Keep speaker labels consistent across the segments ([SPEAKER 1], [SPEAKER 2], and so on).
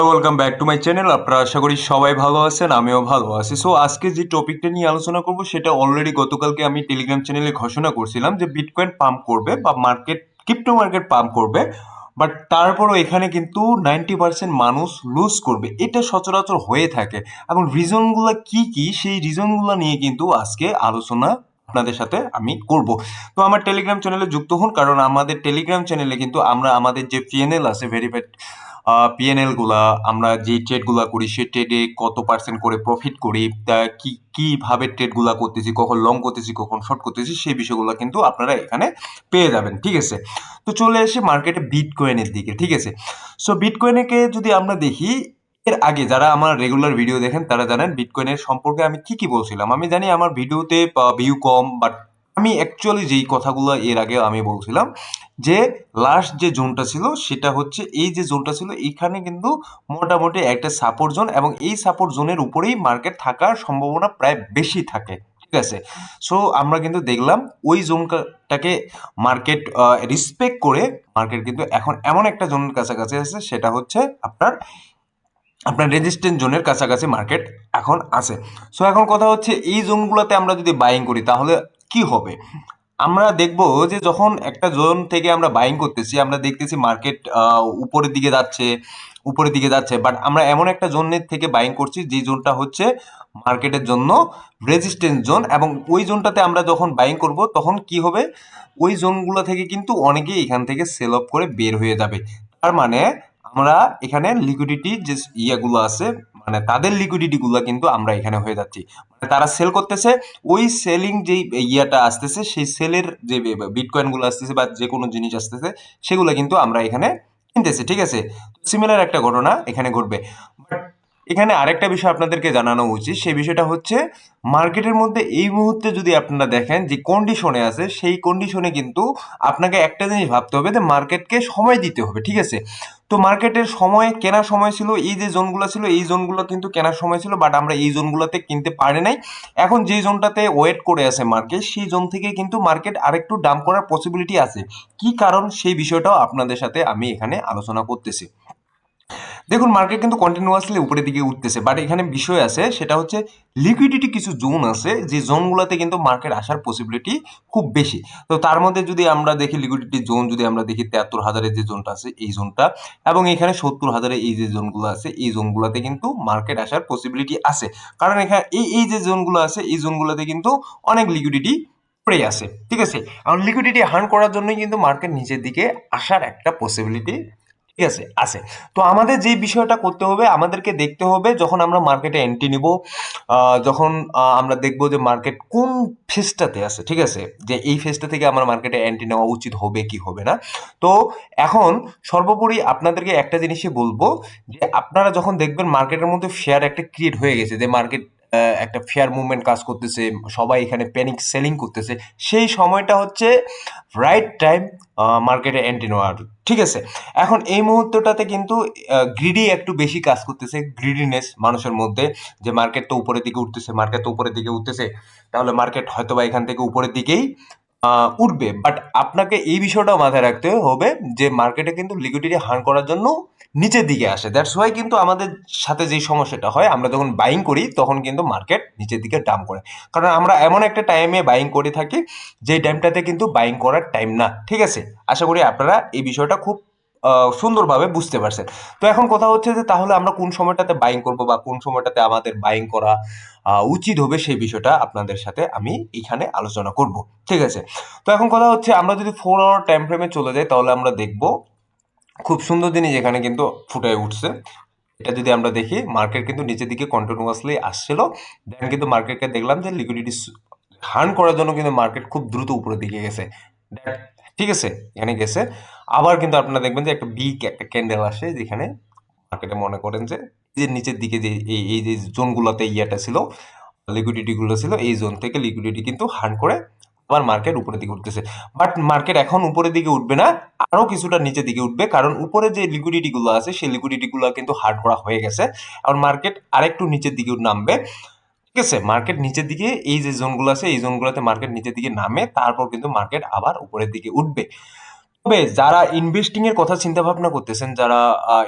[SPEAKER 1] Welcome back to my channel. আপনারা আশা করি সবাই ভালো আছেন, আমিও ভালো আছি। সো আজকে যে টপিকটা নিয়ে আলোচনা করব সেটা অলরেডি গতকালকে আমি টেলিগ্রাম চ্যানেলে ঘোষণা করছিলাম যে বিটকয়েন পাম্প করবে বা ক্রিপ্টো মার্কেট পাম্প করবে। বাট তারপরও এখানে কিন্তু 90% মানুষ লুজ করবে, এটা সচরাচর হয়ে থাকে। এবং রিজনগুলো কি কি সেই রিজনগুলো নিয়ে কিন্তু আজকে আলোচনা আপনাদের সাথে আমি করব। তো আমার টেলিগ্রাম চ্যানেলে যুক্ত হন, কারণ আমাদের টেলিগ্রাম চ্যানেলে কিন্তু আমরা আমাদের যে পিএনএল আছে, ভেরিফাইড পিএনএল গুলা, আমরা যে ট্রেড গুলা করি সে ট্রেডে কত পার্সেন্ট করে প্রফিট করি, তা কি কিভাবে ট্রেড গুলা করতেছি, কখন লং করতেছি কখন শর্ট করতেছি, সেই বিষয়গুলো কিন্তু আপনারা এখানে পেয়ে যাবেন। ঠিক আছে, তো চলে এসে মার্কেটে বিটকয়েনের দিকে। ঠিক আছে, সো বিটকয়েনকে যদি আমরা দেখি, এর আগে যারা আমার রেগুলার ভিডিও দেখেন তারা জানেন বিটকয়েনের সম্পর্কে আমি কি কি বলছিলাম। আমি জানি আমার ভিডিওতে ভিউ কম, বাট আমি অ্যাকচুয়ালি যেই কথাগুলো এর আগে আমি বলছিলাম যে লাস্ট যে জোনটা ছিল সেটা হচ্ছে এই যে জোনটা ছিল, এইখানে কিন্তু মোটামুটি একটা সাপোর্ট জোন, এবং এই সাপোর্ট জোনের উপরেই মার্কেট থাকার সম্ভাবনা প্রায় বেশি থাকে। ঠিক আছে, সো আমরা কিন্তু দেখলাম ওই জোনটাকে মার্কেট রিসপেক্ট করে মার্কেট কিন্তু এখন এমন একটা জোনের কাছাকাছি আছে, সেটা হচ্ছে আপনার আপনার রেজিস্ট্যান্স জোনের কাছাকাছি মার্কেট এখন আছে। সো এখন কথা হচ্ছে এই জোনগুলোতে আমরা যদি বাইং করি তাহলে কি হবে। আমরা দেখবো যে যখন একটা জোন থেকে আমরা বাইং করতেছি, আমরা দেখতেছি মার্কেট উপরের দিকে যাচ্ছে, উপরের দিকে যাচ্ছে, বাট আমরা এমন একটা জোনের থেকে বাইং করছি যে জোনটা হচ্ছে মার্কেটের জন্য রেজিস্ট্যান্স জোন, এবং ওই জোনটাতে আমরা যখন বাইং করব তখন কি হবে, ওই জোনগুলো থেকে কিন্তু অনেকেই এখান থেকে সেল অফ করে বের হয়ে যাবে। তার মানে আমরা এখানে লিকুইডিটি যে ইয়াগুলো আছে, মানে তাদের লিকুইডিটি গুলো কিন্তু আমরা এখানে হয়ে যাচ্ছি, মানে তারা সেল করতেছে, ওই সেলিং যে ইয়াটা আসতেছে সেই সেলের যে বিটকয়েন গুলো আসতেছে বা যে কোনো জিনিস আসতেছে সেগুলো কিন্তু আমরা এখানে কিনতেছি। ঠিক আছে, সিমিলার একটা ঘটনা এখানে ঘটবে। বাট এখানে আরেকটা বিষয় আপনাদেরকে জানানো উচিত, সেই বিষয়টা হচ্ছে মার্কেটের মধ্যে এই মুহূর্তে যদি আপনারা দেখেন যে কন্ডিশনে আছে, সেই কন্ডিশনে কিন্তু আপনাকে একটা জিনিস ভাবতে হবে যে মার্কেটকে সময় দিতে হবে। ঠিক আছে, তো মার্কেটের সময় কেনার সময় ছিল, এই যে জোনগুলো ছিল এই জোনগুলো কিন্তু কেনার সময় ছিল, বাট আমরা এই জোনগুলোতে কিনতে পারি নাই। এখন যে জোনটাতে ওয়েট করে আছে মার্কেট, সেই জোন থেকে কিন্তু মার্কেট আরেকটু ডাম্প করার পসিবিলিটি আছে। কি কারণ সেই বিষয়টাও আপনাদের সাথে আমি এখানে আলোচনা করতেছি। দেখুন, মার্কেট কিন্তু কন্টিনিউয়াসলি উপরের দিকে উঠতেছে, বাট এখানে বিষয় আছে, সেটা হচ্ছে লিকুইডিটি কিছু জোন আছে যে জোনগুলোতে কিন্তু মার্কেট আসার পসিবিলিটি খুব বেশি। তো তার মধ্যে যদি আমরা দেখি লিকুইডিটি জোন, যদি আমরা দেখি 73,000-এর যে জোনটা আছে এই জোনটা, এবং এখানে 70,000-এর এই যে জোনগুলো আছে এই জোনগুলোতে কিন্তু মার্কেট আসার পসিবিলিটি আছে। কারণ এখানে এই যে জোনগুলো আছে এই জোনগুলোতে কিন্তু অনেক লিকুইডিটি পড়ে আছে। ঠিক আছে, আর লিকুইডিটি হার্ন করার জন্যই কিন্তু মার্কেট নিচের দিকে আসার একটা পসিবিলিটি, ঠিক আছে, আছে। তো আমাদের যে বিষয়টা করতে হবে, আমাদেরকে দেখতে হবে যখন আমরা মার্কেটে এন্ট্রি নিব, যখন আমরা দেখবো যে মার্কেট কোন ফেজটাতে আছে। ঠিক আছে, যে এই ফেজটা থেকে আমার মার্কেটে এন্ট্রি নেওয়া উচিত হবে কি হবে না। তো এখন সর্বোপরি আপনাদেরকে একটা জিনিসই বলবো, যে আপনারা যখন দেখবেন মার্কেটের মধ্যে শেয়ার একটা ক্রিয়েট হয়ে গেছে, যে মার্কেট একটা ফেয়ার মুভমেন্ট কাজ করতেছে, সবাই এখানে প্যানিক সেলিং করতেছে, সেই সময়টা হচ্ছে রাইট টাইম মার্কেটে এন্ট্রি নেওয়ার। ঠিক আছে, এখন এই মুহূর্তটাতে কিন্তু গ্রিডি একটু বেশি কাজ করতেছে, গ্রিডিনেস মানুষের মধ্যে, যে মার্কেট তো উপরের দিকে উঠতেছে, মার্কেট তো উপরের দিকে উঠতেছে, তাহলে মার্কেট হয়তো বা এখান থেকে উপরের দিকেই উঠবে। বাট আপনাকে এই বিষয়টাও মাথায় রাখতে হবে যে মার্কেটে কিন্তু লিকুইডিটি হার্ন করার জন্য নিচের দিকে আসে। দ্যাটস ওয়াই কিন্তু আমাদের সাথে যে সমস্যাটা হয়, আমরা যখন বাইং করি তখন কিন্তু মার্কেট নিচের দিকে ডাম্প করে, কারণ আমরা এমন একটা টাইমে বাইং করে থাকি যেই টাইমটাতে কিন্তু বাইং করার টাইম না। ঠিক আছে, আশা করি আপনারা এই বিষয়টা খুব সুন্দরভাবে বুঝতে পারছেন। তো এখন কথা হচ্ছে যে তাহলে আমরা কোন সময়টাতে বাইং করব বা কোন সময়টাতে আমাদের বাইং করা উচিত হবে, সেই বিষয়টা আপনাদের সাথে আমি এখানে আলোচনা করব। ঠিক আছে, তো এখন কথা হচ্ছে আমরা যদি 4 আওয়ার টাইম ফ্রেমে চলে যাই তাহলে আমরা দেখব খুব সুন্দর জিনিস এখানে কিন্তু ফুটে উঠছে। এটা যদি আমরা দেখি, মার্কেট কিন্তু নিচের দিকে কন্টিনিউয়াসলি আসছিল, দেন কিন্তু মার্কেটকে দেখলাম যে লিকুইডিটি হার্ন করার জন্য কিন্তু মার্কেট খুব দ্রুত উপরের দিকে গেছে। ঠিক আছে, এখানে গেছে। আবার কিন্তু আপনারা দেখবেন যে একটা বিগ একটা ক্যান্ডেল আসে, যেখানে মার্কেটে মনে করেন যে যে নিচের দিকে যে এই যে জোনগুলোতে ইয়াটা ছিল, লিকুইডিটি গুলো ছিল, এই জোন থেকে লিকুইডিটি কিন্তু হার্ন করে আবার মার্কেট উপরের দিকে উঠতেছে। বাট মার্কেট এখন উপরের দিকে উঠবে না, আরো কিছুটা নিচের দিকে উঠবে, কারণ উপরে যে লিকুইডিটি গুলো আছে সেই লিকুইডিটি গুলো কিন্তু হার্ড করা হয়ে গেছে। আর মার্কেট আরেকটু নিচের দিকে নামবে। ঠিক আছে, মার্কেট নিচের দিকে এই যে জোনগুলো আছে এই জোনগুলোতে মার্কেট নিচের দিকে নামে, তারপর কিন্তু মার্কেট আবার উপরের দিকে উঠবে। তবে যারা ইনভেস্টিং এর কথা চিন্তা ভাবনা করতেছেন, যারা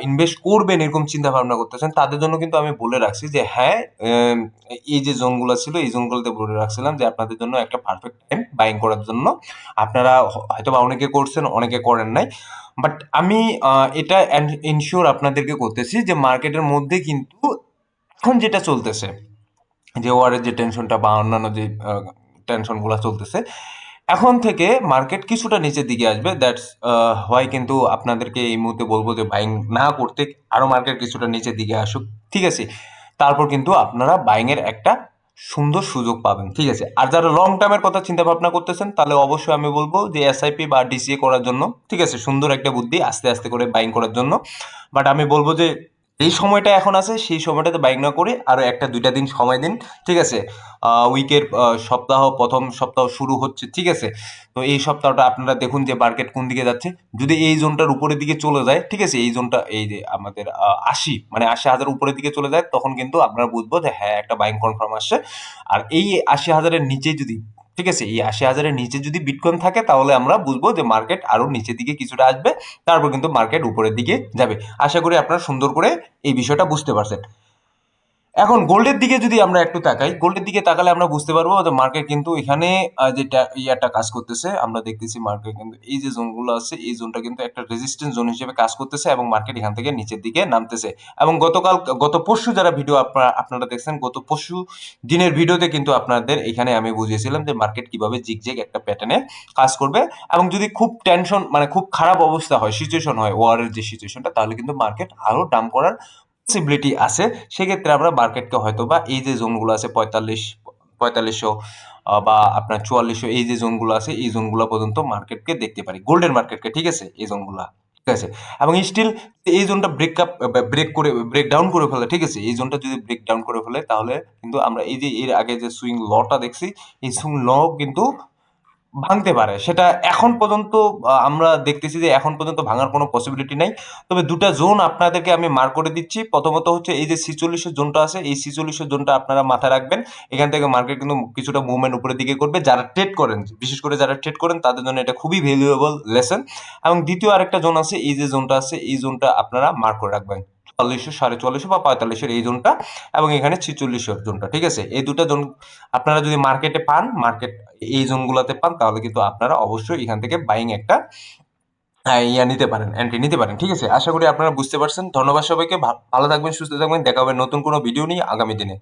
[SPEAKER 1] ইনভেস্ট করবেন এরকম চিন্তা ভাবনা করতেছেন, তাদের জন্য কিন্তু আমি বলে রাখছি যে হ্যাঁ, আম, এই যে জোনগুলো ছিল এই জোনগুলোতে বলে রাখছিলাম যে আপনাদের জন্য একটা পারফেক্ট টাইম বাইং করার জন্য। আপনারা হয়তো বা অনেকে করছেন, অনেকে করেন নাই, বাট আমি এটা ইনশিওর আপনাদেরকে করতেছি যে মার্কেটের মধ্যে কিন্তু এখন যেটা চলতেছে, যে ওয়ারের যে টেনশনটা বা অন্যান্য যে টেনশন গুলা চলতেছে, এখন থেকে মার্কেট কিছুটা নিচের দিকে আসবে। দ্যাটস হয় কিন্তু আপনাদেরকে এই মুহূর্তে বলবো যে বাইং না করতে, আরো মার্কেট কিছুটা নিচের দিকে আসুক, ঠিক আছে? তারপর কিন্তু আপনারা বাইং এর একটা সুন্দর সুযোগ পাবেন, ঠিক আছে? আর যারা লং টার্মের কথা চিন্তা ভাবনা করতেছেন, তাহলে অবশ্যই আমি বলবো যে এসআইপি বা ডিসিএ করার জন্য, ঠিক আছে? সুন্দর একটা বুদ্ধি, আস্তে আস্তে করে বাইং করার জন্য। বাট আমি বলবো যে এই সময়টা এখন আছে, সেই সময়টাতে বাইক না করে আরো একটা দুইটা দিন সময় দিন, ঠিক আছে? উইকের সপ্তাহ, প্রথম সপ্তাহ শুরু হচ্ছে, ঠিক আছে? তো এই সপ্তাহটা আপনারা দেখুন যে মার্কেট কোন দিকে যাচ্ছে। যদি এই জোনটার উপরের দিকে চলে যায়, ঠিক আছে, এই জোনটা এই যে আমাদের ৮০ মানে ৮০,০০০ উপরের দিকে চলে যায়, তখন কিন্তু আপনারা বুঝবো যে হ্যাঁ একটা বাইং কনফার্ম আসছে। আর এই ৮০,০০০-এর নিচে যদি, ঠিক আছে, এই ৮০,০০০-এর নিচে যদি বিটকয়েন থাকে, তাহলে আমরা বুঝবো যে মার্কেট আরো নিচের দিকে কিছুটা আসবে, তারপর কিন্তু মার্কেট উপরের দিকে যাবে। আশা করি আপনারা সুন্দর করে এই বিষয়টা বুঝতে পারছেন। এখন গোল্ডের দিকে যদি আমরা একটু তাকাই, গোল্ডের দিকে তাকালে আমরা বুঝতে পারবো যে মার্কেট কিন্তু এখানে যেটা ইয়াটা কাজ করতেছে, আমরা দেখতেছি মার্কেট কিন্তু এই যে জোনগুলো আছে এই জোনটা কিন্তু একটা রেজিস্ট্যান্স জোন হিসেবে কাজ করতেছে, এবং মার্কেট এখান থেকে নিচের দিকে নামতেছে। এবং গত পরশু যারা ভিডিও আপনারা দেখছেন, গত পরশু দিনের ভিডিওতে কিন্তু আপনাদের এখানে আমি বুঝিয়েছিলাম যে মার্কেট কিভাবে জিগজ্যাগ একটা প্যাটার্নে কাজ করবে। এবং যদি খুব টেনশন মানে খুব খারাপ অবস্থা হয়, সিচুয়েশন হয়, ওয়ারের যে সিচুয়েশনটা, তাহলে কিন্তু মার্কেট আরো ডাম্প করার পসিবিলিটি আছে। সেক্ষেত্রে আমরা মার্কেটকে হয়তো বা এই যে জোনগুলো আছে ৪৫০০ বা আপনার ৪৪০০, এই যে জোনগুলো আছে এই জোনগুলো পর্যন্ত মার্কেটকে দেখতে পারি, গোল্ডের মার্কেটকে, ঠিক আছে, এই জোনগুলা, ঠিক আছে? এবং স্টিল এই জোনটা ব্রেক ডাউন করে ফেলে, ঠিক আছে, এই জোনটা যদি ব্রেক ডাউন করে ফেলে, তাহলে কিন্তু আমরা এই যে এর আগে যে সুইং লটা দেখছি, এই সুইং ল কিন্তু ভাঙতে পারে। সেটা এখন পর্যন্ত আমরা দেখতেছি যে এখন পর্যন্ত ভাঙার কোনো পসিবিলিটি নাই। তবে দুটা জোন আপনাদেরকে আমি মার্ক করে দিচ্ছি। প্রথমত হচ্ছে এই যে ৪৬ এর জোনটা আছে, এই ৪৬ এর জোনটা আপনারা মাথায় রাখবেন। এখান থেকে মার্কেট কিন্তু কিছুটা মুভমেন্ট উপরের দিকে করবে। যারা ট্রেড করেন, বিশেষ করে যারা ট্রেড করেন, তাদের জন্য এটা খুবই ভ্যালুয়েবল লেসন। এবং দ্বিতীয় আরেকটা জোন আছে, এই যে জোনটা আছে, এই জোনটা আপনারা মার্ক করে রাখবেন। ৪৪০০, ৪৫০ বা ৪৫০০ এই জোনটা, এবং এখানে ৪৬ এর জোনটা, ঠিক আছে? এই দুটা জোন আপনারা যদি মার্কেটে পান, এই জোনগুলোতে পান, তাহলে কিন্তু আপনারা অবশ্যই এখান থেকে বাইং একটা ইয়া নিতে পারেন, এন্ট্রি নিতে পারেন, ঠিক আছে? আশা করি আপনারা বুঝতে পারছেন। ধন্যবাদ সবাইকে। ভালো থাকবেন, সুস্থ থাকবেন। দেখা হবে নতুন কোনো ভিডিও নিয়ে আগামী দিনে।